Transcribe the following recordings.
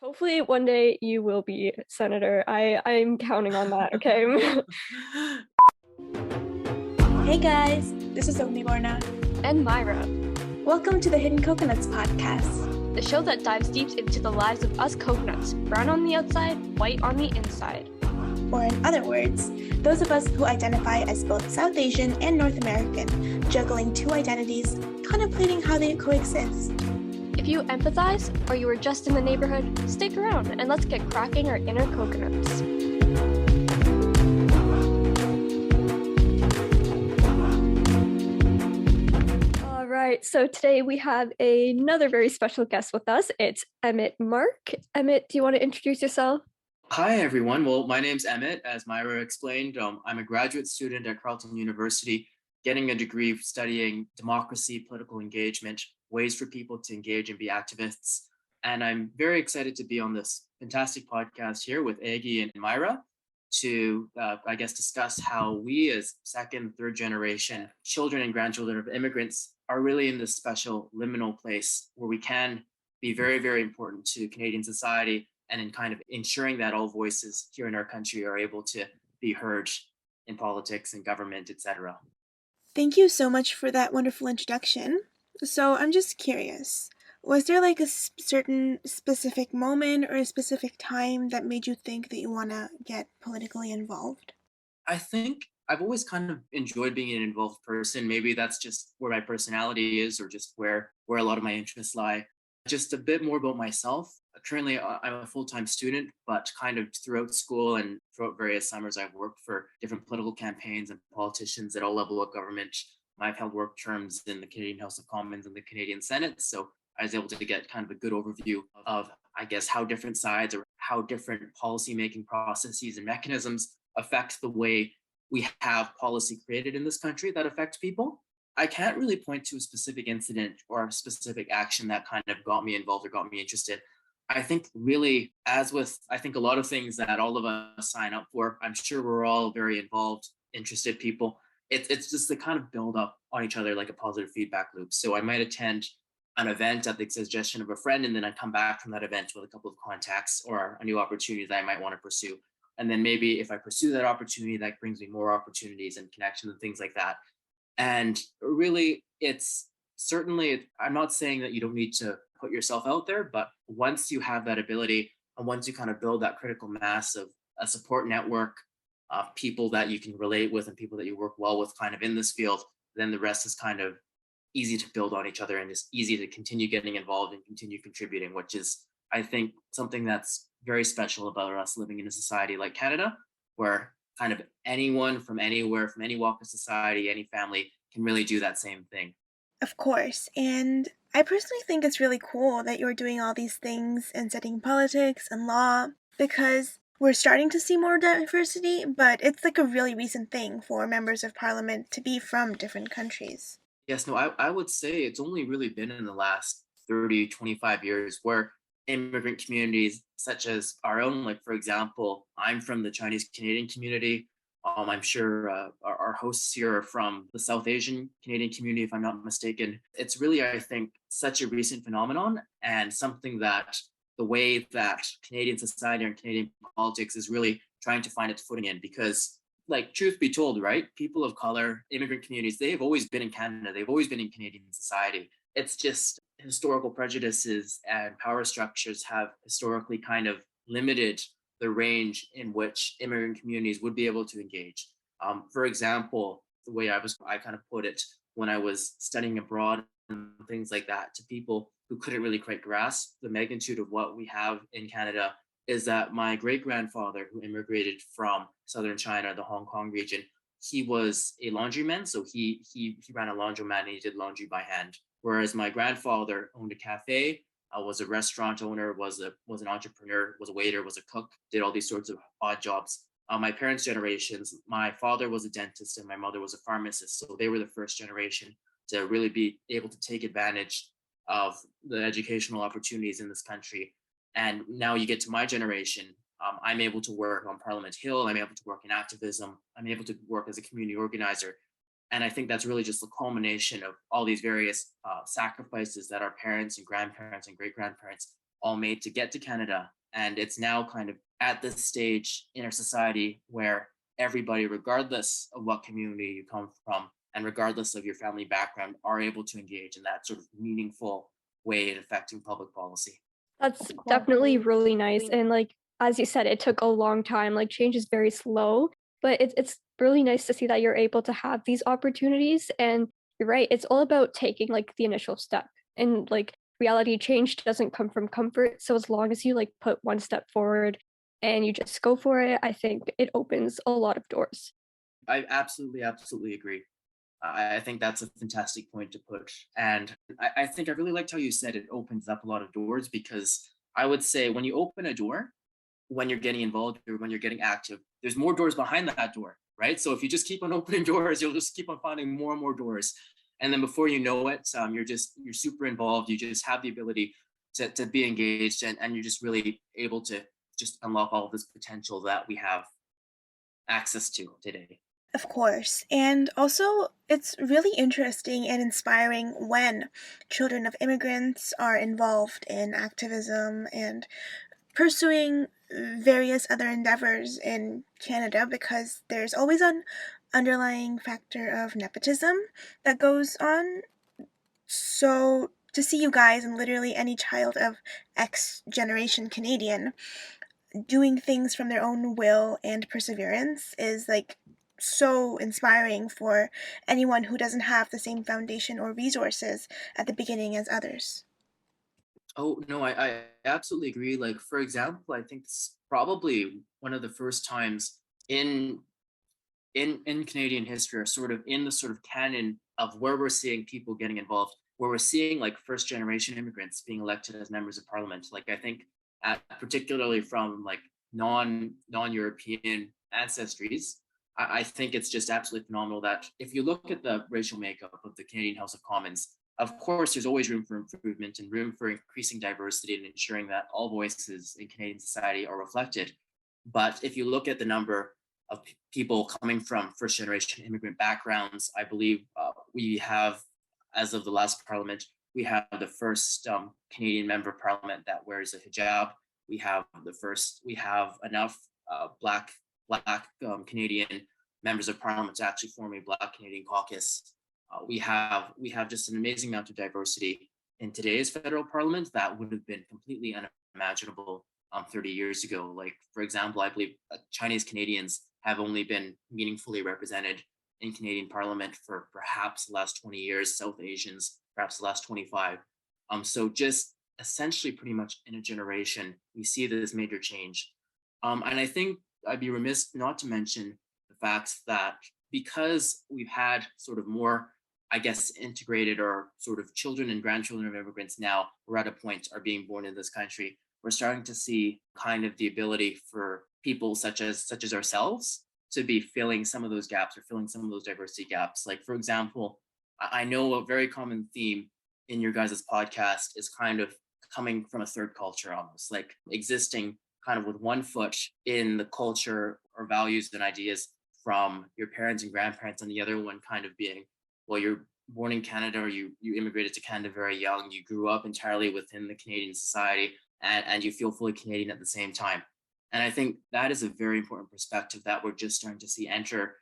Hopefully one day you will be senator. I'm counting on that, okay? Hey guys, this is Agnibarna. And Maira, Welcome to the Hidden Coconuts podcast. the show that dives deep into the lives of us coconuts, brown on the outside, white on the inside. Or in other words, those of us who identify as both South Asian and North American, juggling two identities, contemplating how they coexist. If you empathize, or you were just in the neighborhood, stick around and let's get cracking our inner coconuts. All right, so today we have another very special guest with us. It's Emmett Mark. Emmett, do you want to introduce yourself? Hi, everyone. Well, my name's Emmett. As Myra explained, I'm a graduate student at Carleton University, getting a degree studying democracy, political engagement, ways for people to engage and be activists. And I'm very excited to be on this fantastic podcast here with Aggie and Myra to, discuss how we as second, third generation children and grandchildren of immigrants are really in this special liminal place where we can be very, very important to Canadian society and in kind of ensuring that all voices here in our country are able to be heard in politics and government, etc. Thank you so much for that wonderful introduction. So I'm just curious, was there like a certain specific moment or a specific time that made you think that you want to get politically involved? I think I've always kind of enjoyed being an involved person. Maybe that's just where my personality is or just where a lot of my interests lie. Just a bit more about myself. Currently, I'm a full-time student, but kind of throughout school and throughout various summers, I've worked for different political campaigns and politicians at all levels of government. I've held work terms in the Canadian House of Commons and the Canadian Senate, so I was able to get kind of a good overview of, I guess, how different sides or how different policy-making processes and mechanisms affect the way we have policy created in this country that affects people. I can't really point to a specific incident or a specific action that kind of got me involved or got me interested. I think really, as with, I think a lot of things that all of us sign up for, I'm sure we're all very involved, interested people. It's just to kind of build up on each other like a positive feedback loop. So I might attend an event at the suggestion of a friend, and then I come back from that event with a couple of contacts or a new opportunity that I might want to pursue. And then maybe if I pursue that opportunity, that brings me more opportunities and connections and things like that. And really, it's certainly, I'm not saying that you don't need to put yourself out there, but once you have that ability and once you kind of build that critical mass of a support network of people that you can relate with and people that you work well with kind of in this field, then the rest is kind of easy to build on each other and it's easy to continue getting involved and continue contributing, which is, I think, something that's very special about us living in a society like Canada, where kind of anyone from anywhere, from any walk of society, any family can really do that same thing. Of course, and I personally think it's really cool that you're doing all these things and studying politics and law because we're starting to see more diversity, but it's like a really recent thing for members of parliament to be from different countries. Yes, no, I would say it's only really been in the last 30, 25 years where immigrant communities such as our own, like for example, I'm from the Chinese Canadian community. I'm sure our hosts here are from the South Asian Canadian community, if I'm not mistaken. It's really, I think, such a recent phenomenon and something that the way that Canadian society and Canadian politics is really trying to find its footing in because like truth be told, right? People of color, immigrant communities, they've always been in Canada. They've always been in Canadian society. It's just historical prejudices and power structures have historically kind of limited the range in which immigrant communities would be able to engage. For example, the way I kind of put it when I was studying abroad and things like that to people who couldn't really quite grasp the magnitude of what we have in Canada is that my great grandfather, who immigrated from southern China, the Hong Kong region, he was a laundryman. So he ran a laundromat and he did laundry by hand. Whereas my grandfather owned a cafe, was a restaurant owner, was an entrepreneur, was a waiter, was a cook, did all these sorts of odd jobs. My parents' generations, my father was a dentist and my mother was a pharmacist. So they were the first generation to really be able to take advantage of the educational opportunities in this country. And now you get to my generation. I'm able to work on Parliament Hill. I'm able to work in activism. I'm able to work as a community organizer. And I think that's really just the culmination of all these various sacrifices that our parents and grandparents and great grandparents all made to get to Canada. And it's now kind of at this stage in our society where everybody, regardless of what community you come from and regardless of your family background, are able to engage in that sort of meaningful way in affecting public policy. That's definitely really nice. And like as you said, it took a long time. Like change is very slow, but it's really nice to see that you're able to have these opportunities. And you're right, it's all about taking like the initial step. And like reality change doesn't come from comfort. So as long as you like put one step forward and you just go for it, I think it opens a lot of doors. I absolutely agree. I think that's a fantastic point to put. And I think I really liked how you said it opens up a lot of doors because I would say when you open a door, when you're getting involved or when you're getting active, there's more doors behind that door, right? So if you just keep on opening doors, you'll just keep on finding more and more doors. And then before you know it, you're super involved. You just have the ability to be engaged and you're just really able to just unlock all of this potential that we have access to today. Of course. And also, it's really interesting and inspiring when children of immigrants are involved in activism and pursuing various other endeavors in Canada because there's always an underlying factor of nepotism that goes on. So, to see you guys and literally any child of X generation Canadian doing things from their own will and perseverance is like so inspiring for anyone who doesn't have the same foundation or resources at the beginning as others. Oh no, I absolutely agree. Like for example, I think it's probably one of the first times in in Canadian history, or sort of in the sort of canon of where we're seeing people getting involved, where we're seeing like first generation immigrants being elected as members of parliament. Like I think, particularly from like non European ancestries, I think it's just absolutely phenomenal that if you look at the racial makeup of the Canadian House of Commons, of course, there's always room for improvement and room for increasing diversity and ensuring that all voices in Canadian society are reflected. But if you look at the number of people coming from first generation immigrant backgrounds, I believe we have, as of the last parliament, we have the first Canadian member of parliament that wears a hijab. We have enough black Canadian members of parliament to actually form a black Canadian caucus. We have just an amazing amount of diversity in today's federal parliament that would have been completely unimaginable 30 years ago. Like, for example, I believe Chinese Canadians have only been meaningfully represented in Canadian Parliament for perhaps the last 20 years, South Asians, perhaps the last 25. So just essentially pretty much in a generation, we see this major change. And I think I'd be remiss not to mention the fact that because we've had sort of more, I guess, integrated or sort of children and grandchildren of immigrants now, we're at a point are being born in this country. We're starting to see kind of the ability for people such as ourselves to be filling some of those gaps or filling some of those diversity gaps. Like for example, I know a very common theme in your guys' podcast is kind of coming from a third culture, almost like existing kind of with one foot in the culture or values and ideas from your parents and grandparents, and the other one kind of being, well, you're born in Canada or you immigrated to Canada very young, you grew up entirely within the Canadian society, and you feel fully Canadian at the same time. And I think that is a very important perspective that we're just starting to see enter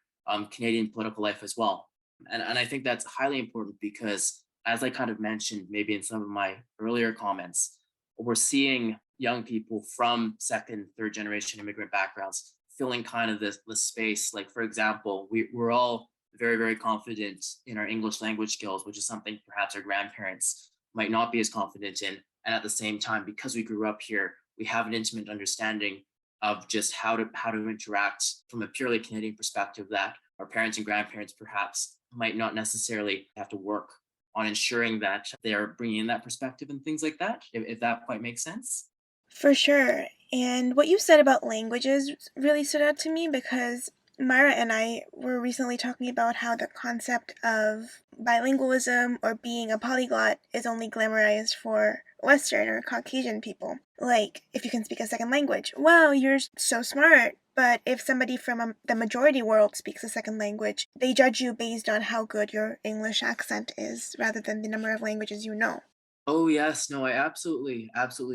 Canadian political life as well. And I think that's highly important because, as I kind of mentioned, maybe in some of my earlier comments, we're seeing young people from second, third generation immigrant backgrounds filling kind of this space. Like, for example, we're all very confident in our English language skills, which is something perhaps our grandparents might not be as confident in. And at the same time, because we grew up here, we have an intimate understanding of just how to interact from a purely Canadian perspective that our parents and grandparents perhaps might not necessarily have to work on ensuring that they are bringing in that perspective and things like that, if that quite makes sense. For sure. And what you said about languages really stood out to me because Myra and I were recently talking about how the concept of bilingualism or being a polyglot is only glamorized for Western or Caucasian people. Like, if you can speak a second language, wow, you're so smart. But if somebody from the majority world speaks a second language, they judge you based on how good your English accent is rather than the number of languages you know. Oh yes, no, I absolutely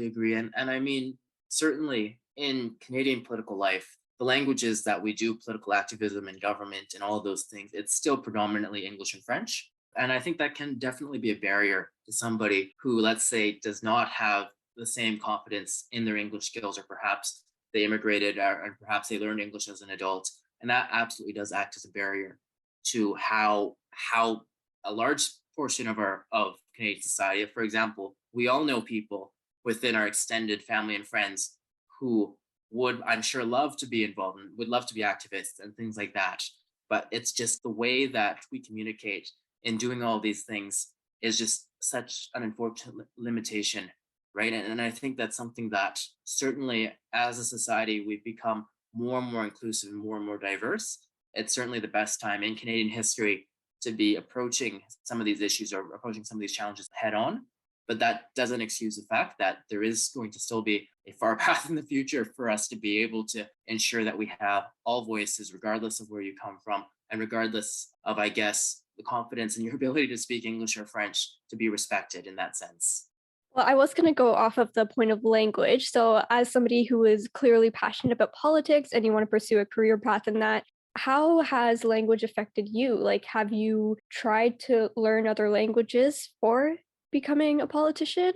agree. And I mean, certainly in Canadian political life, the languages that we do political activism and government and all of those things, it's still predominantly English and French. And I think that can definitely be a barrier to somebody who, let's say, does not have the same confidence in their English skills, or perhaps they immigrated and perhaps they learned English as an adult. And that absolutely does act as a barrier to how a large portion of our of Canadian society. For example, we all know people within our extended family and friends who would, I'm sure, love to be involved and would love to be activists and things like that. But it's just the way that we communicate in doing all these things is just such an unfortunate limitation, right? And I think that's something that certainly as a society we've become more and more inclusive and more diverse. It's certainly the best time in Canadian history to be approaching some of these issues or approaching some of these challenges head on. But that doesn't excuse the fact that there is going to still be a far path in the future for us to be able to ensure that we have all voices, regardless of where you come from, and regardless of, I guess, the confidence in your ability to speak English or French, to be respected in that sense. Well, I was gonna go off of the point of language. So, as somebody who is clearly passionate about politics and you want to pursue a career path in that, how has language affected you? Like, have you tried to learn other languages for becoming a politician?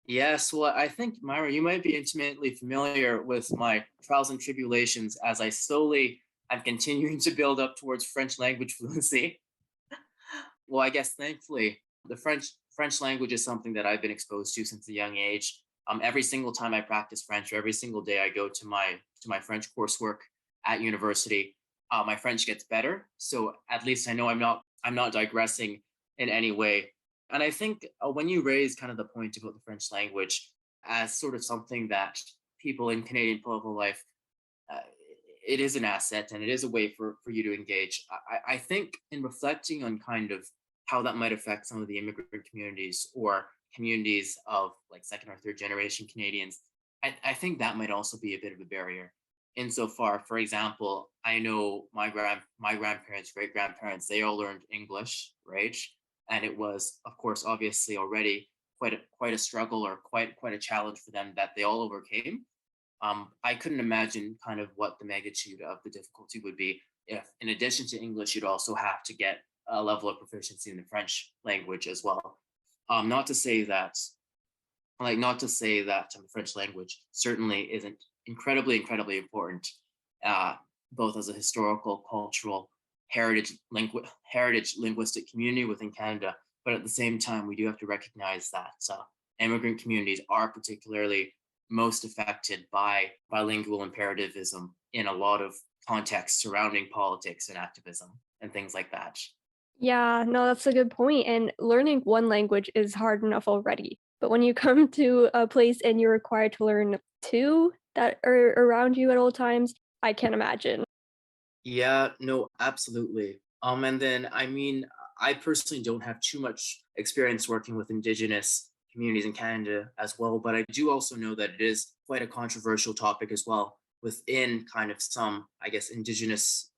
Yes, well, I think, Myra, you might be intimately familiar with my trials and tribulations as I slowly am continuing to build up towards French language fluency. Well, I guess thankfully, the French language is something that I've been exposed to since a young age. Every single time I practice French, or every single day I go to my French coursework at university, my French gets better. So at least I know I'm not digressing in any way. And I think when you raise kind of the point about the French language as sort of something that people in Canadian political life, uh, it is an asset and it is a way for you to engage. I think in reflecting on kind of how that might affect some of the immigrant communities or communities of like second or third generation Canadians, I think that might also be a bit of a barrier. Insofar, for example, I know my grandparents, great grandparents, they all learned English, right? And it was, of course, obviously already quite a struggle or quite a challenge for them that they all overcame. I couldn't imagine kind of what the magnitude of the difficulty would be if, in addition to English, you'd also have to get a level of proficiency in the French language as well. Not to say that, not to say that the French language certainly isn't incredibly important, uh, both as a historical, cultural, heritage linguistic community within Canada, but at the same time, we do have to recognize that immigrant communities are particularly most affected by bilingual imperativism in a lot of contexts surrounding politics and activism and things like that. Yeah, no, that's a good point. And learning one language is hard enough already. But when you come to a place and you're required to learn two that are around you at all times, I can't imagine. Yeah, no, absolutely. And then I mean, I personally don't have too much experience working with Indigenous communities in Canada as well, but I do also know that it is quite a controversial topic as well within kind of some, I guess, Indigenous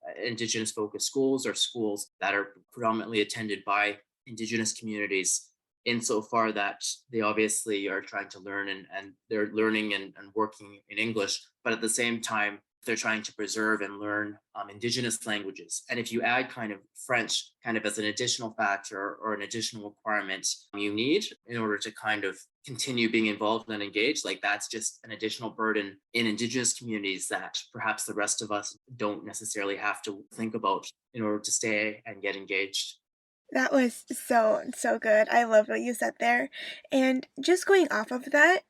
focused schools or schools that are predominantly attended by Indigenous communities. Insofar that they obviously are trying to learn and they're learning and working in English, but at the same time they're trying to preserve and learn indigenous languages. And if you add kind of French kind of as an additional factor or an additional requirement you need in order to kind of continue being involved and engaged, like that's just an additional burden in indigenous communities that perhaps the rest of us don't necessarily have to think about in order to stay and get engaged. That was so good. I love what you said there. And just going off of that,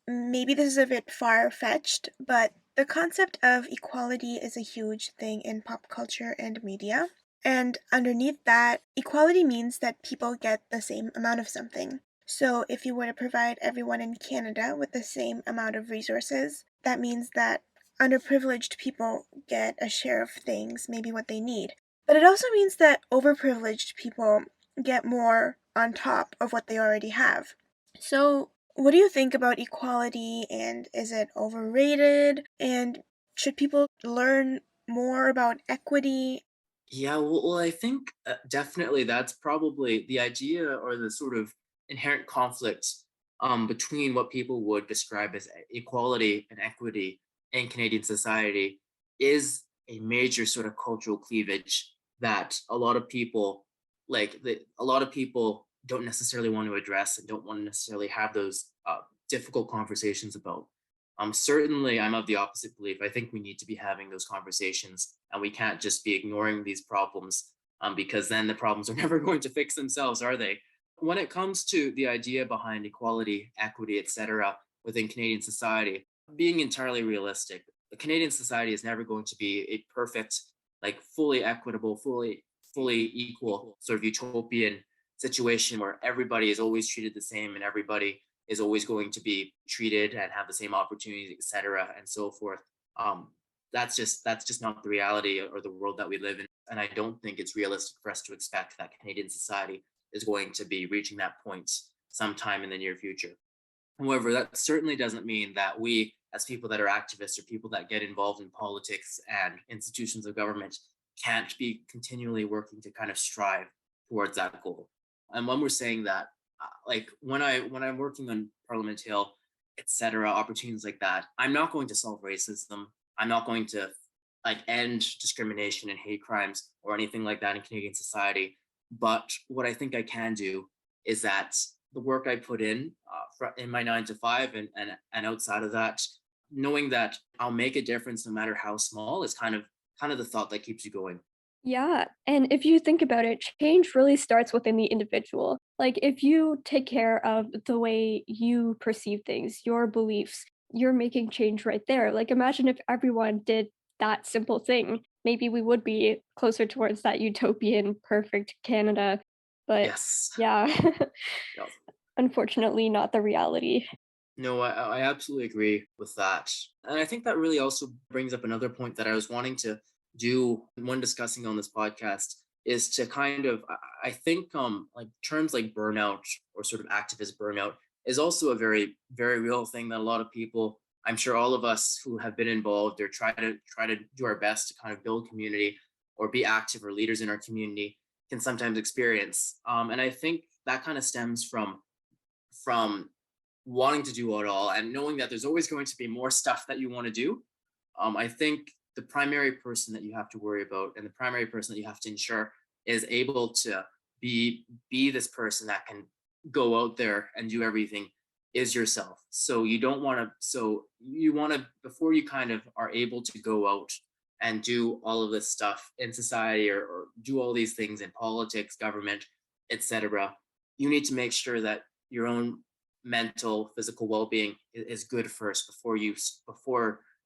maybe this is a bit far fetched, but the concept of equality is a huge thing in pop culture and media. And underneath that, equality means that people get the same amount of something. So if you were to provide everyone in Canada with the same amount of resources, that means that underprivileged people get a share of things, maybe what they need. But it also means that overprivileged people get more on top of what they already have. So, what do you think about equality, and is it overrated? And should people learn more about equity? Yeah, well, I think definitely that's probably the idea or the sort of inherent conflict between what people would describe as equality and equity in Canadian society is a major sort of cultural cleavage that a lot of people don't necessarily want to address and don't want to necessarily have those difficult conversations about. Certainly, I'm of the opposite belief. I think we need to be having those conversations, and we can't just be ignoring these problems because then the problems are never going to fix themselves, are they? When it comes to the idea behind equality, equity, etc., within Canadian society, being entirely realistic, the Canadian society is never going to be a perfect, like fully equitable, fully equal sort of utopian situation where everybody is always treated the same and everybody is always going to be treated and have the same opportunities, etc., and so forth. Um, that's just not the reality or the world that we live in, and I don't think it's realistic for us to expect that Canadian society is going to be reaching that point sometime in the near future. However, that certainly doesn't mean that we, as people that are activists or people that get involved in politics and institutions of government, can't be continually working to kind of strive towards that goal. And when we're saying that, like when I'm working on Parliament Hill, etc., opportunities like that, I'm not going to solve racism. I'm not going to like end discrimination and hate crimes or anything like that in Canadian society. But what I think I can do is that the work I put in my 9 to 5 and outside of that, knowing that I'll make a difference no matter how small is kind of the thought that keeps you going. Yeah, and if you think about it, change really starts within the individual. Like, if you take care of the way you perceive things, your beliefs, you're making change right there. Like, imagine if everyone did that simple thing. Maybe we would be closer towards that utopian, perfect Canada. But Yes. yeah, Yeah. unfortunately, not the reality. No, I absolutely agree with that. And I think that really also brings up another point that I was wanting to do when discussing on this podcast is to kind of I think like terms like burnout or sort of activist burnout is also a very real thing that a lot of people, I'm sure all of us who have been involved or try to do our best to kind of build community or be active or leaders in our community can sometimes experience. And I think that kind of stems from wanting to do it all and knowing that there's always going to be more stuff that you want to do. I think the primary person that you have to worry about and the primary person that you have to ensure is able to be this person that can go out there and do everything is yourself. So you don't want to. So you want to before you kind of are able to go out and do all of this stuff in society or do all these things in politics, government, etc. You need to make sure that your own mental, physical well-being is good first before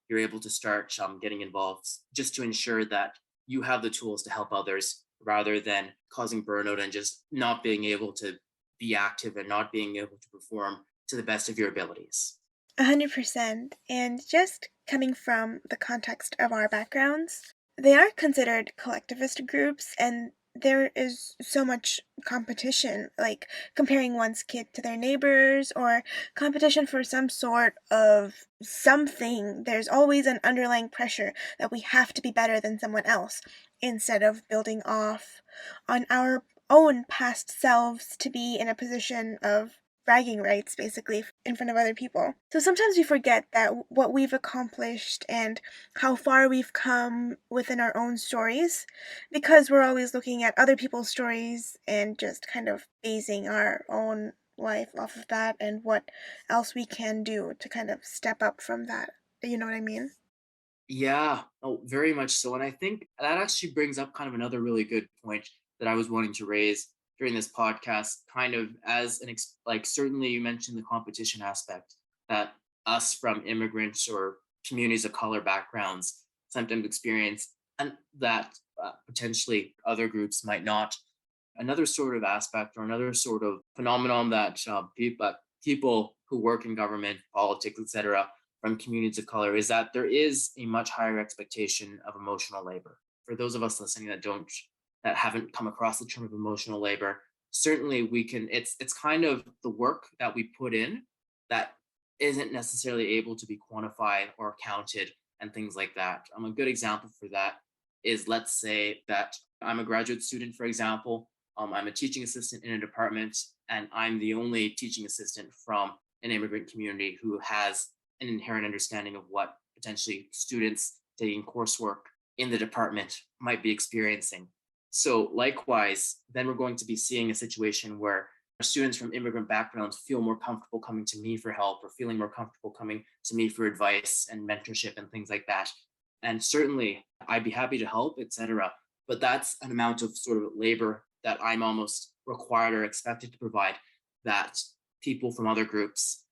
you're able to start getting involved, just to ensure that you have the tools to help others rather than causing burnout and just not being able to be active and not being able to perform to the best of your abilities. 100%. And just coming from the context of our backgrounds, they are considered collectivist groups, and there is so much competition, like comparing one's kid to their neighbors or competition for some sort of something. There's always an underlying pressure that we have to be better than someone else instead of building off on our own past selves to be in a position of bragging rights, basically, in front of other people. So sometimes we forget that what we've accomplished and how far we've come within our own stories, because we're always looking at other people's stories and just kind of basing our own life off of that and what else we can do to kind of step up from that. You know what I mean? Yeah, oh, very much so. And I think that actually brings up kind of another really good point that I was wanting to raise during this podcast, kind of as like certainly you mentioned the competition aspect that us from immigrants or communities of color backgrounds sometimes experience, and that potentially other groups might not. Another sort of aspect or another sort of phenomenon that people who work in government, politics, etc., from communities of color is that there is a much higher expectation of emotional labor. For those of us listening that haven't come across the term of emotional labor, certainly we can. It's kind of the work that we put in that isn't necessarily able to be quantified or counted and things like that. A good example for that is, let's say that I'm a graduate student, for example, I'm a teaching assistant in a department, and I'm the only teaching assistant from an immigrant community who has an inherent understanding of what potentially students taking coursework in the department might be experiencing. So, likewise, then we're going to be seeing a situation where students from immigrant backgrounds feel more comfortable coming to me for help or feeling more comfortable coming to me for advice and mentorship and things like that. And certainly, I'd be happy to help, etc. But that's an amount of sort of labor that I'm almost required or expected to provide that people from other groups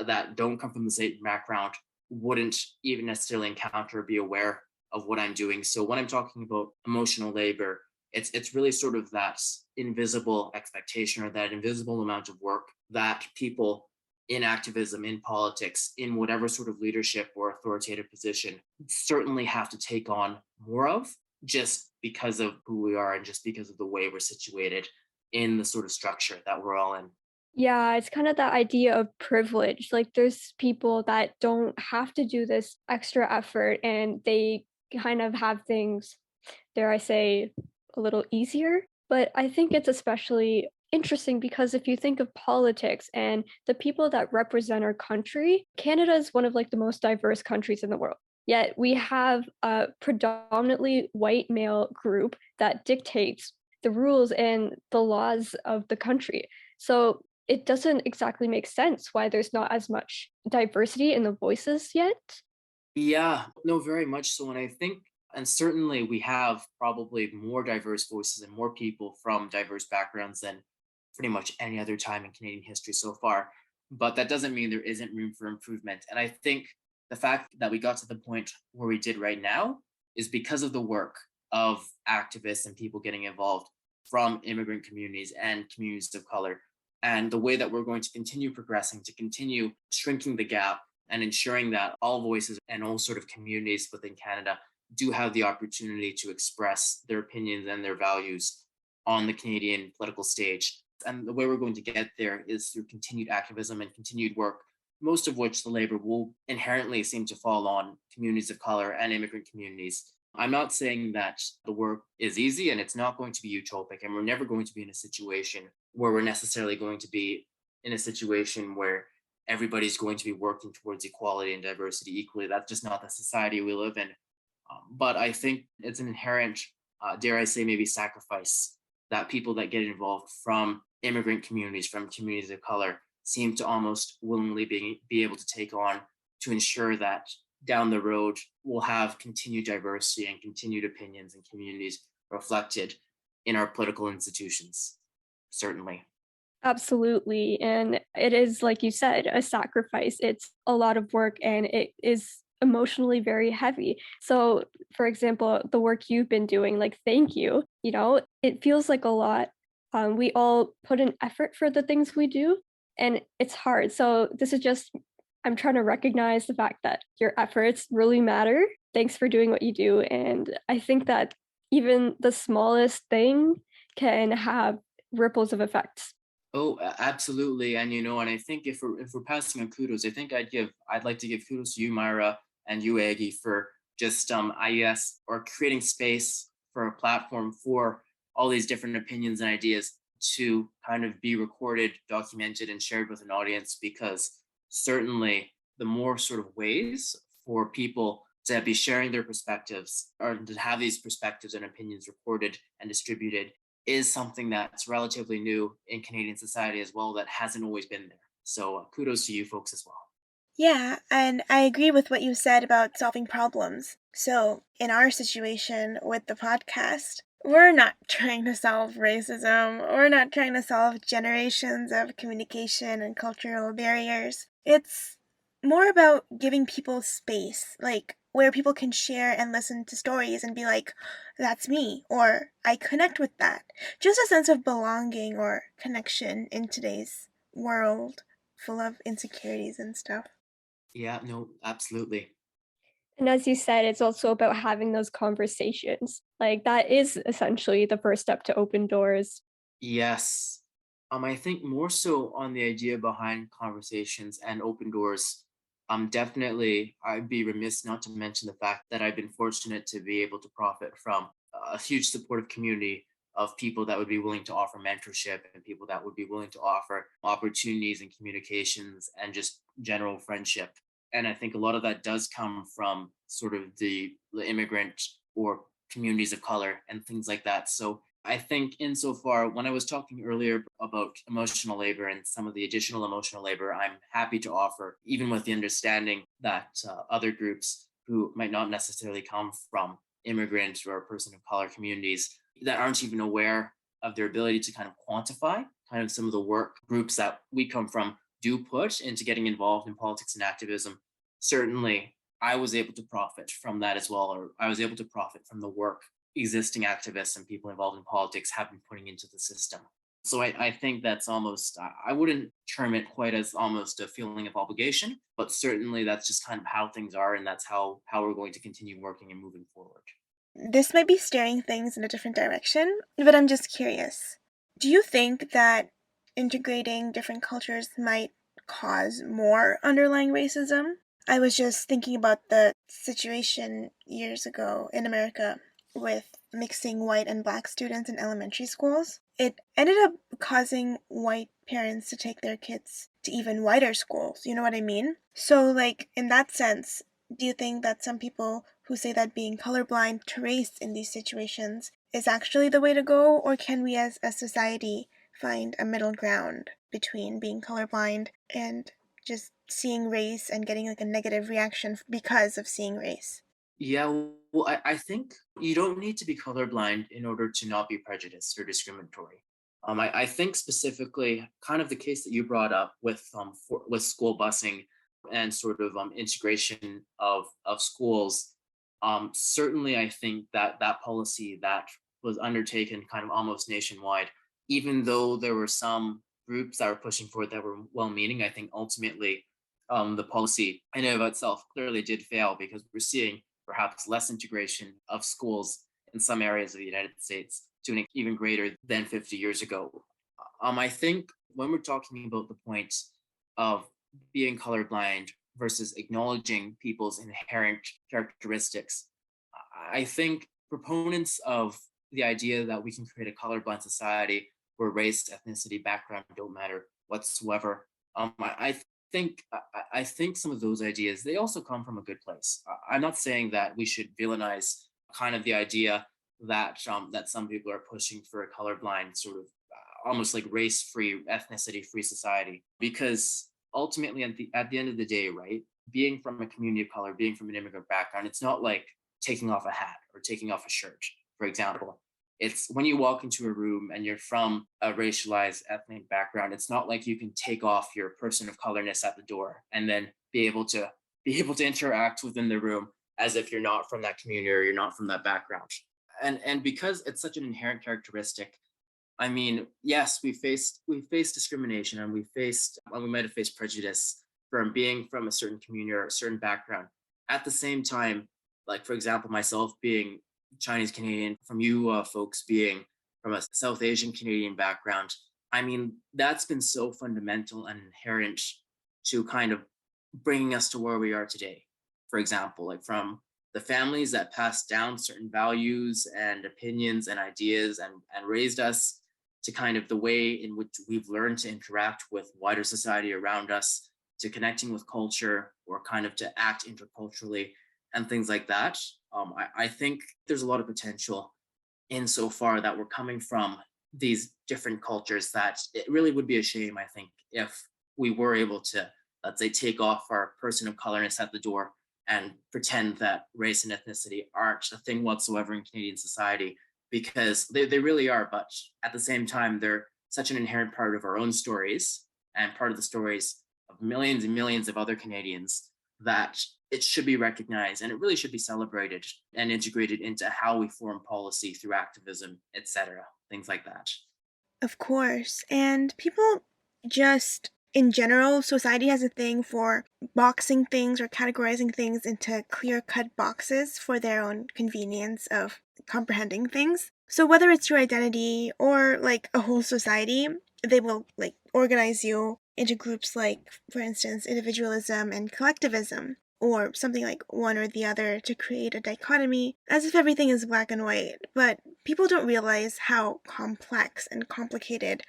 that don't come from the same background wouldn't even necessarily encounter or be aware of what I'm doing. So when I'm talking about emotional labor, it's really sort of that invisible expectation or that invisible amount of work that people in activism, in politics, in whatever sort of leadership or authoritative position certainly have to take on more of, just because of who we are and just because of the way we're situated in the sort of structure that we're all in. Yeah, it's kind of that idea of privilege. Like, there's people that don't have to do this extra effort and they kind of have things, dare I say, a little easier. But I think it's especially interesting because if you think of politics and the people that represent our country, Canada is one of like the most diverse countries in the world. Yet we have a predominantly white male group that dictates the rules and the laws of the country. So it doesn't exactly make sense why there's not as much diversity in the voices yet. Yeah, no, very much so. And I think, and certainly we have probably more diverse voices and more people from diverse backgrounds than pretty much any other time in Canadian history so far. But that doesn't mean there isn't room for improvement. And I think the fact that we got to the point where we did right now is because of the work of activists and people getting involved from immigrant communities and communities of color. And the way that we're going to continue progressing, to continue shrinking the gap and ensuring that all voices and all sort of communities within Canada do have the opportunity to express their opinions and their values on the Canadian political stage. And the way we're going to get there is through continued activism and continued work, most of which the labor will inherently seem to fall on communities of color and immigrant communities. I'm not saying that the work is easy and it's not going to be utopic, and we're never going to be in a situation where we're necessarily going to be in a situation where everybody's going to be working towards equality and diversity equally. That's just not the society we live in. But I think it's an inherent, dare I say, maybe sacrifice that people that get involved from immigrant communities, from communities of color, seem to almost willingly be able to take on to ensure that down the road we'll have continued diversity and continued opinions and communities reflected in our political institutions, certainly. Absolutely. And it is, like you said, a sacrifice. It's a lot of work and it is emotionally very heavy. So, for example, the work you've been doing, like, thank you, it feels like a lot. We all put in effort for the things we do, and it's hard. So, this is just, I'm trying to recognize the fact that your efforts really matter. Thanks for doing what you do. And I think that even the smallest thing can have ripples of effects. Oh, absolutely. And and I think if we're passing on kudos, I think I'd like to give kudos to you, Myra, and you, Aggie, for just IES or creating space for a platform for all these different opinions and ideas to kind of be recorded, documented, and shared with an audience, because certainly the more sort of ways for people to be sharing their perspectives or to have these perspectives and opinions recorded and distributed is something that's relatively new in Canadian society as well, that hasn't always been there. So kudos to you folks as well. Yeah, and I agree with what you said about solving problems. So, in our situation with the podcast, we're not trying to solve racism. We're not trying to solve generations of communication and cultural barriers. It's more about giving people space, like where people can share and listen to stories and be like, that's me, or I connect with that. Just a sense of belonging or connection in today's world full of insecurities and stuff. Yeah, no, absolutely. And as you said, it's also about having those conversations. Like, that is essentially the first step to open doors. Yes. I think more so on the idea behind conversations and open doors. Definitely, I'd be remiss not to mention the fact that I've been fortunate to be able to profit from a huge supportive community of people that would be willing to offer mentorship and people that would be willing to offer opportunities and communications and just general friendship. And I think a lot of that does come from sort of the immigrant or communities of color and things like that. So I think insofar, when I was talking earlier about emotional labor and some of the additional emotional labor, I'm happy to offer, even with the understanding that other groups who might not necessarily come from immigrant or person of color communities that aren't even aware of their ability to kind of quantify kind of some of the work groups that we come from do put into getting involved in politics and activism. Certainly, I was able to profit from that as well, or I was able to profit from the work existing activists and people involved in politics have been putting into the system. So I think that's almost, I wouldn't term it quite as almost a feeling of obligation, but certainly that's just kind of how things are. And that's how we're going to continue working and moving forward. This might be steering things in a different direction, but I'm just curious. Do you think that integrating different cultures might cause more underlying racism? I was just thinking about the situation years ago in America with mixing white and black students in elementary schools. It ended up causing white parents to take their kids to even whiter schools. You know what I mean? So, like, in that sense, do you think that some people who say that being colorblind to race in these situations is actually the way to go, or can we as a society find a middle ground between being colorblind and just seeing race and getting like a negative reaction because of seeing race? Yeah, well, I think you don't need to be colorblind in order to not be prejudiced or discriminatory. I think specifically, kind of the case that you brought up with school busing and sort of integration of schools. Certainly, I think that that policy that was undertaken kind of almost nationwide, even though there were some groups that were pushing for it that were well-meaning, I think ultimately the policy in and of itself clearly did fail because we're seeing perhaps less integration of schools in some areas of the United States to an even greater than 50 years ago. I think when we're talking about the point of being colorblind versus acknowledging people's inherent characteristics, I think proponents of the idea that we can create a colorblind society where race, ethnicity, background don't matter whatsoever. I think some of those ideas they also come from a good place. I'm not saying that we should villainize kind of the idea that that some people are pushing for a colorblind sort of almost like race-free, ethnicity-free society, because ultimately at the end of the day, right, being from a community of color, being from an immigrant background, it's not like taking off a hat or taking off a shirt, for example. It's when you walk into a room and you're from a racialized ethnic background, it's not like you can take off your person of colorness at the door and then be able to interact within the room as if you're not from that community or you're not from that background. And because it's such an inherent characteristic, I mean, yes, we faced discrimination and we might have faced prejudice from being from a certain community or a certain background. At the same time, like for example, myself being Chinese Canadian, from you folks being from a South Asian Canadian background, I mean, that's been so fundamental and inherent to kind of bringing us to where we are today. For example, like from the families that passed down certain values and opinions and ideas and raised us to kind of the way in which we've learned to interact with wider society around us, to connecting with culture or kind of to act interculturally and things like that. I think there's a lot of potential insofar that we're coming from these different cultures that it really would be a shame, I think, if we were able to, let's say, take off our person of colorness at the door and pretend that race and ethnicity aren't a thing whatsoever in Canadian society, because they really are. But at the same time, they're such an inherent part of our own stories and part of the stories of millions and millions of other Canadians that it should be recognized and it really should be celebrated and integrated into how we form policy through activism, etc. Things like that. Of course. And people just, in general, society has a thing for boxing things or categorizing things into clear cut boxes for their own convenience of comprehending things. So whether it's your identity or like a whole society, they will like organize you into groups like, for instance, individualism and collectivism, or something like one or the other to create a dichotomy, as if everything is black and white. But people don't realize how complex and complicated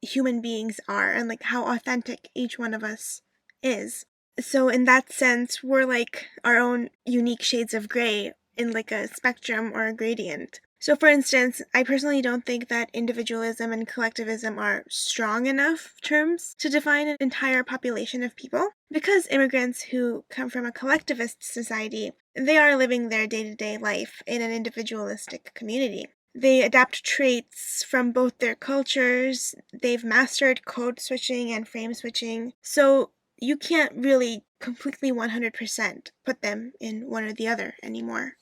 human beings are and like how authentic each one of us is. So in that sense, we're like our own unique shades of gray in like a spectrum or a gradient. So for instance, I personally don't think that individualism and collectivism are strong enough terms to define an entire population of people because immigrants who come from a collectivist society, they are living their day-to-day life in an individualistic community. They adapt traits from both their cultures, they've mastered code switching and frame switching, so you can't really completely 100% put them in one or the other anymore.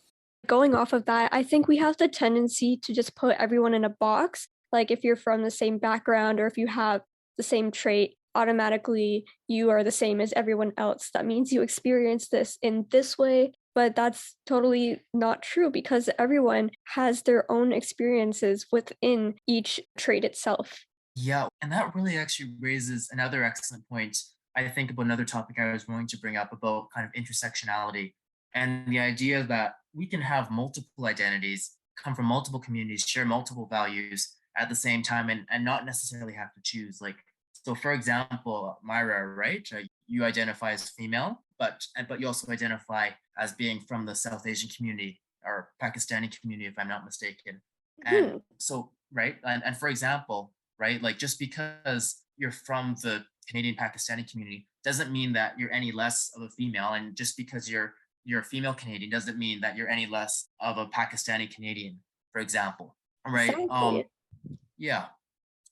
Going off of that, I think we have the tendency to just put everyone in a box. Like if you're from the same background or if you have the same trait, automatically you are the same as everyone else. That means you experience this in this way, but that's totally not true because everyone has their own experiences within each trait itself. Yeah, and that really actually raises another excellent point. I think about another topic I was going to bring up about kind of intersectionality and the idea that we can have multiple identities, come from multiple communities, share multiple values at the same time, and not necessarily have to choose. Like, so for example, Myra, right? You identify as female, but you also identify as being from the South Asian community or Pakistani community, if I'm not mistaken. And Hmm. so, right, and for example, right? Like just because you're from the Canadian Pakistani community doesn't mean that you're any less of a female, and just because you're a female Canadian doesn't mean that you're any less of a Pakistani Canadian, for example. Right? Exactly. Yeah.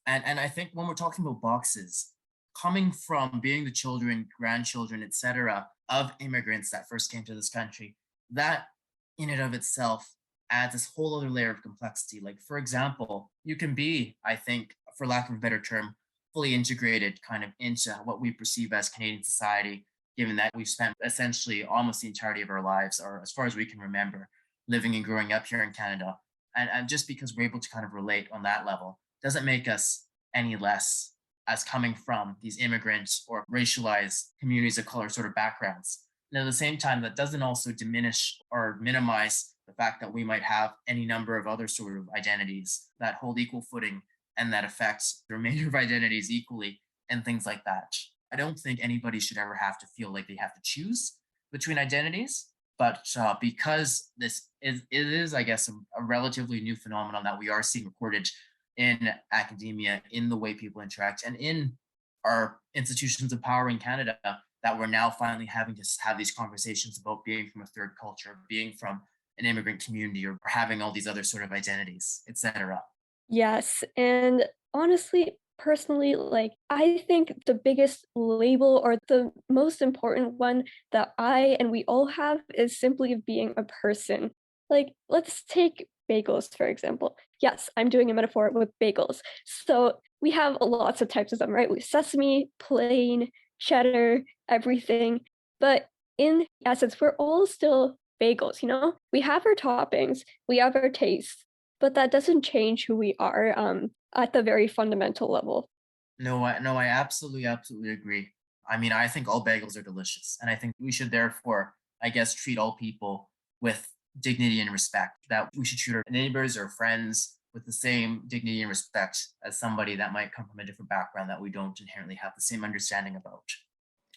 And I think when we're talking about boxes, coming from being the children, grandchildren, etc., of immigrants that first came to this country, that in and of itself adds this whole other layer of complexity. Like, for example, you can be, I think, for lack of a better term, fully integrated kind of into what we perceive as Canadian society, given that we've spent essentially almost the entirety of our lives, or as far as we can remember, living and growing up here in Canada. And just because we're able to kind of relate on that level doesn't make us any less as coming from these immigrants or racialized communities of color sort of backgrounds. And at the same time, that doesn't also diminish or minimize the fact that we might have any number of other sort of identities that hold equal footing and that affect the remainder of identities equally and things like that. I don't think anybody should ever have to feel like they have to choose between identities. But because it is, I guess, a relatively new phenomenon that we are seeing recorded in academia, in the way people interact, and in our institutions of power in Canada, that we're now finally having to have these conversations about being from a third culture, being from an immigrant community, or having all these other sort of identities, etc. Yes, and honestly, personally, like, I think the biggest label or the most important one that I and we all have is simply being a person. Like, let's take bagels, for example. Yes, I'm doing a metaphor with bagels. So we have lots of types of them, right? We sesame, plain, cheddar, everything. But in essence, we're all still bagels, you know? We have our toppings, we have our tastes, but that doesn't change who we are, at the very fundamental level. No, I absolutely agree. I mean, I think all bagels are delicious, and I think we should therefore, I guess, treat all people with dignity and respect. That we should treat our neighbors or friends with the same dignity and respect as somebody that might come from a different background that we don't inherently have the same understanding about.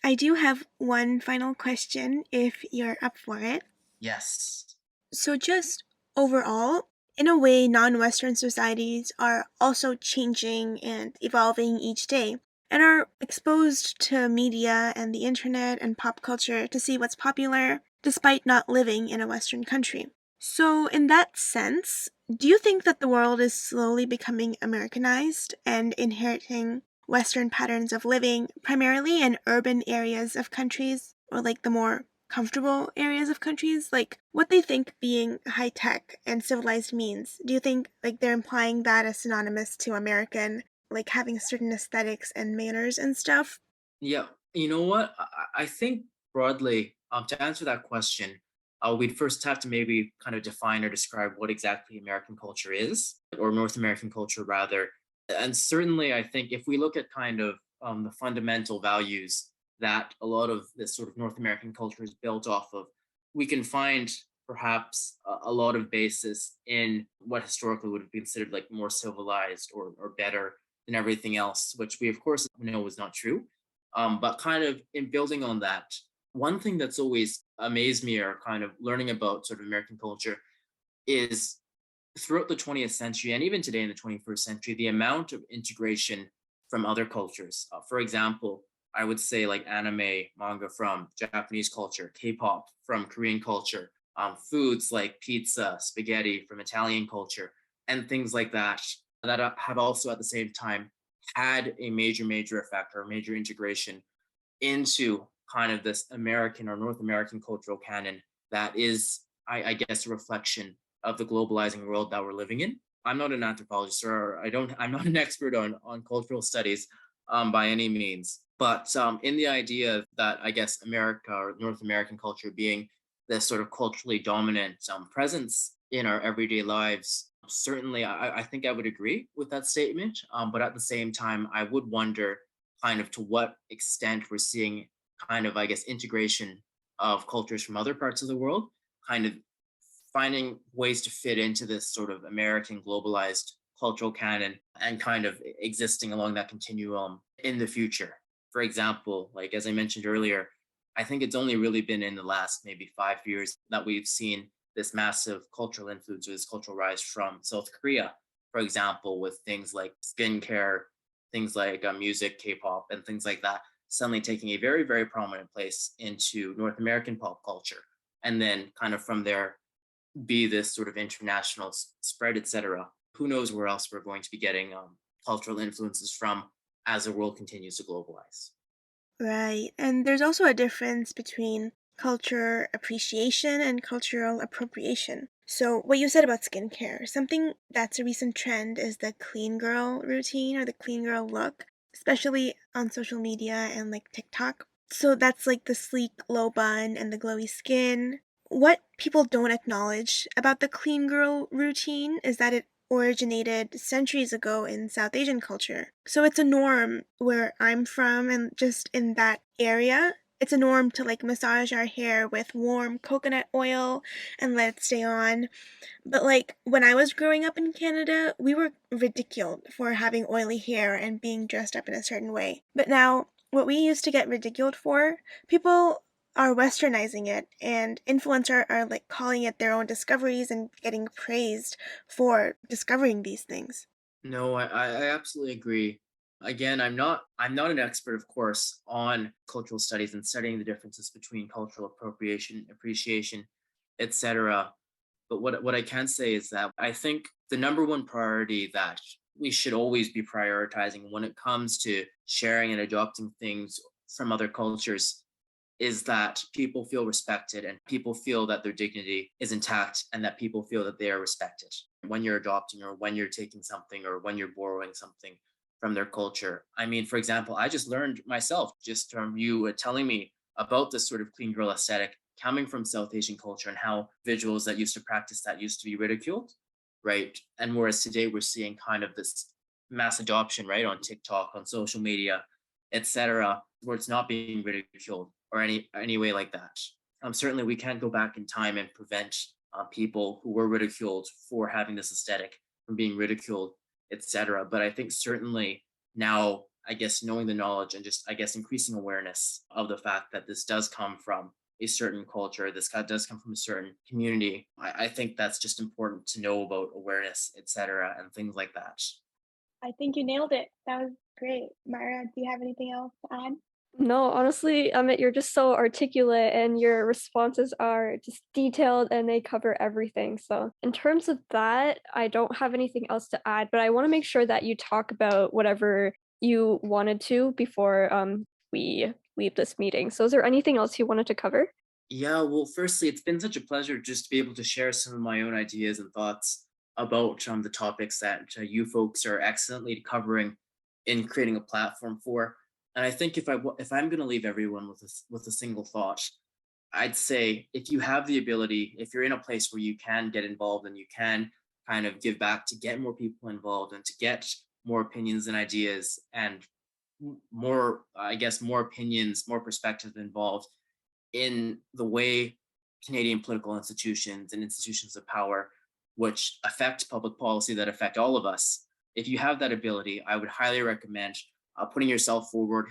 I do have one final question if you're up for it. Yes. So, just overall, in a way, non Western societies are also changing and evolving each day and are exposed to media and the internet and pop culture to see what's popular despite not living in a Western country. So, in that sense, do you think that the world is slowly becoming Americanized and inheriting Western patterns of living, primarily in urban areas of countries or like the more comfortable areas of countries, like what they think being high tech and civilized means? Do you think like they're implying that as synonymous to American, like having certain aesthetics and manners and stuff? Yeah, you know what? I think broadly, to answer that question, we'd first have to maybe kind of define or describe what exactly American culture is, or North American culture rather. And certainly, I think if we look at kind of the fundamental values that a lot of this sort of North American culture is built off of, we can find perhaps a lot of basis in what historically would have been considered like more civilized or better than everything else, which we of course know is not true. But kind of in building on that, one thing that's always amazed me or kind of learning about sort of American culture is throughout the 20th century and even today in the 21st century, the amount of integration from other cultures. For example, I would say like anime, manga from Japanese culture, K-pop from Korean culture, foods like pizza, spaghetti from Italian culture, and things like that, that have also at the same time had a major effect or major integration into kind of this American or North American cultural canon that is, I guess, a reflection of the globalizing world that we're living in. I'm not an anthropologist or I'm not an expert on cultural studies by any means, but in the idea that I guess America or North American culture being this sort of culturally dominant presence in our everyday lives, certainly I think I would agree with that statement. But at the same time, I would wonder kind of to what extent we're seeing kind of, I guess, integration of cultures from other parts of the world, kind of finding ways to fit into this sort of American globalized cultural canon and kind of existing along that continuum in the future. For example, like as I mentioned earlier, I think it's only really been in the last maybe 5 years that we've seen this massive cultural influence or this cultural rise from South Korea, for example, with things like skincare, things like music, K-pop, and things like that, suddenly taking a very prominent place into North American pop culture. And then kind of from there, be this sort of international spread, etc. Who knows where else we're going to be getting cultural influences from as the world continues to globalize. Right. And there's also a difference between culture appreciation and cultural appropriation. So, what you said about skincare, something that's a recent trend is the clean girl routine or the clean girl look, especially on social media and like TikTok. So, that's like the sleek low bun and the glowy skin. What people don't acknowledge about the clean girl routine is that it originated centuries ago in South Asian culture. So it's a norm where I'm from and just in that area. It's a norm to like massage our hair with warm coconut oil and let it stay on. But like when I was growing up in Canada, we were ridiculed for having oily hair and being dressed up in a certain way. But now, what we used to get ridiculed for, people are westernizing it and influencers are like calling it their own discoveries and getting praised for discovering these things. No, I absolutely agree. Again, I'm not an expert, of course, on cultural studies and studying the differences between cultural appropriation, appreciation, etc. But what I can say is that I think the number one priority that we should always be prioritizing when it comes to sharing and adopting things from other cultures is that people feel respected and people feel that their dignity is intact and that people feel that they are respected when you're adopting or when you're taking something or when you're borrowing something from their culture. I mean, for example, I just learned myself just from you telling me about this sort of clean girl aesthetic coming from South Asian culture and how visuals that used to practice that used to be ridiculed, right? And whereas today we're seeing kind of this mass adoption, right, on TikTok, on social media, etc., where it's not being ridiculed or any way like that. Certainly, we can't go back in time and prevent people who were ridiculed for having this aesthetic from being ridiculed, etc. But I think certainly now, I guess knowing the knowledge and just I guess increasing awareness of the fact that this does come from a certain culture, does come from a certain community. I think that's just important to know about awareness, etc., and things like that. I think you nailed it. That was great. Myra, do you have anything else to add? No, honestly, you're just so articulate and your responses are just detailed and they cover everything. So, in terms of that, I don't have anything else to add, but I want to make sure that you talk about whatever you wanted to before we leave this meeting. So, is there anything else you wanted to cover? Yeah, well, firstly, it's been such a pleasure just to be able to share some of my own ideas and thoughts about the topics that you folks are excellently covering in creating a platform for. And I think if I'm going to leave everyone with with a single thought, I'd say if you have the ability, if you're in a place where you can get involved and you can kind of give back to get more people involved and to get more opinions and ideas and more, I guess, more opinions, more perspectives involved in the way Canadian political institutions and institutions of power, which affect public policy, that affect all of us. If you have that ability, I would highly recommend putting yourself forward.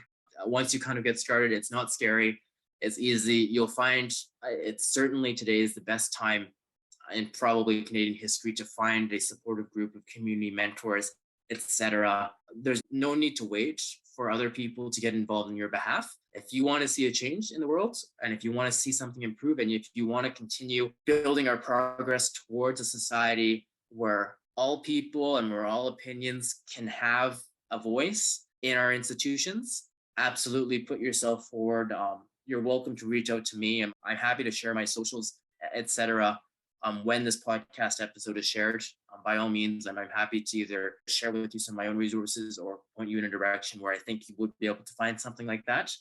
Once you kind of get started, it's not scary. It's easy. You'll find it's certainly today is the best time in probably Canadian history to find a supportive group of community mentors, etc. There's no need to wait for other people to get involved in your behalf. If you want to see a change in the world, and if you want to see something improve, and if you want to continue building our progress towards a society where all people and where all opinions can have a voice in our institutions, absolutely put yourself forward. You're welcome to reach out to me. I'm happy to share my socials, etc. When this podcast episode is shared, by all means, I'm happy to either share with you some of my own resources or point you in a direction where I think you would be able to find something like that.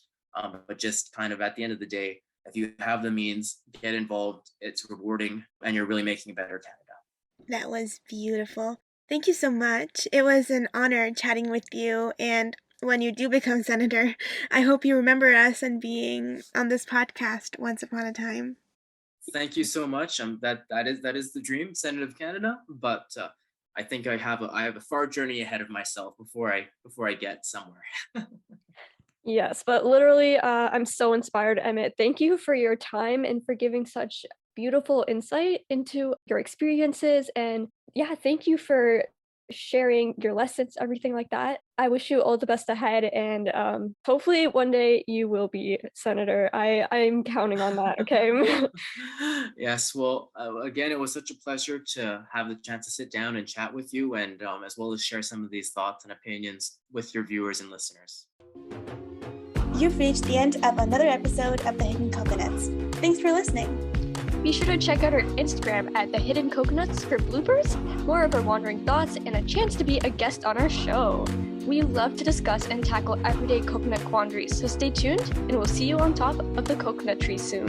But just kind of at the end of the day, if you have the means, get involved. It's rewarding, and you're really making a better Canada. That was beautiful. Thank you so much. It was an honor chatting with you, and when you do become senator, I hope you remember us and being on this podcast once upon a time. Thank you so much. That is the dream, Senate of Canada. But I think I have a far journey ahead of myself before I get somewhere. Yes, but literally, I'm so inspired, Emmett. Thank you for your time and for giving such beautiful insight into your experiences. And yeah, thank you for sharing your lessons, everything like that. I wish you all the best ahead, and hopefully one day you will be senator. I'm counting on that. Okay. Yes. Well, again, it was such a pleasure to have the chance to sit down and chat with you, and as well as share some of these thoughts and opinions with your viewers and listeners. You've reached the end of another episode of The Hidden Coconuts. Thanks for listening. Be sure to check out our Instagram at The Hidden Coconuts for bloopers, more of our wandering thoughts, and a chance to be a guest on our show. We love to discuss and tackle everyday coconut quandaries, so stay tuned, and we'll see you on top of the coconut tree soon.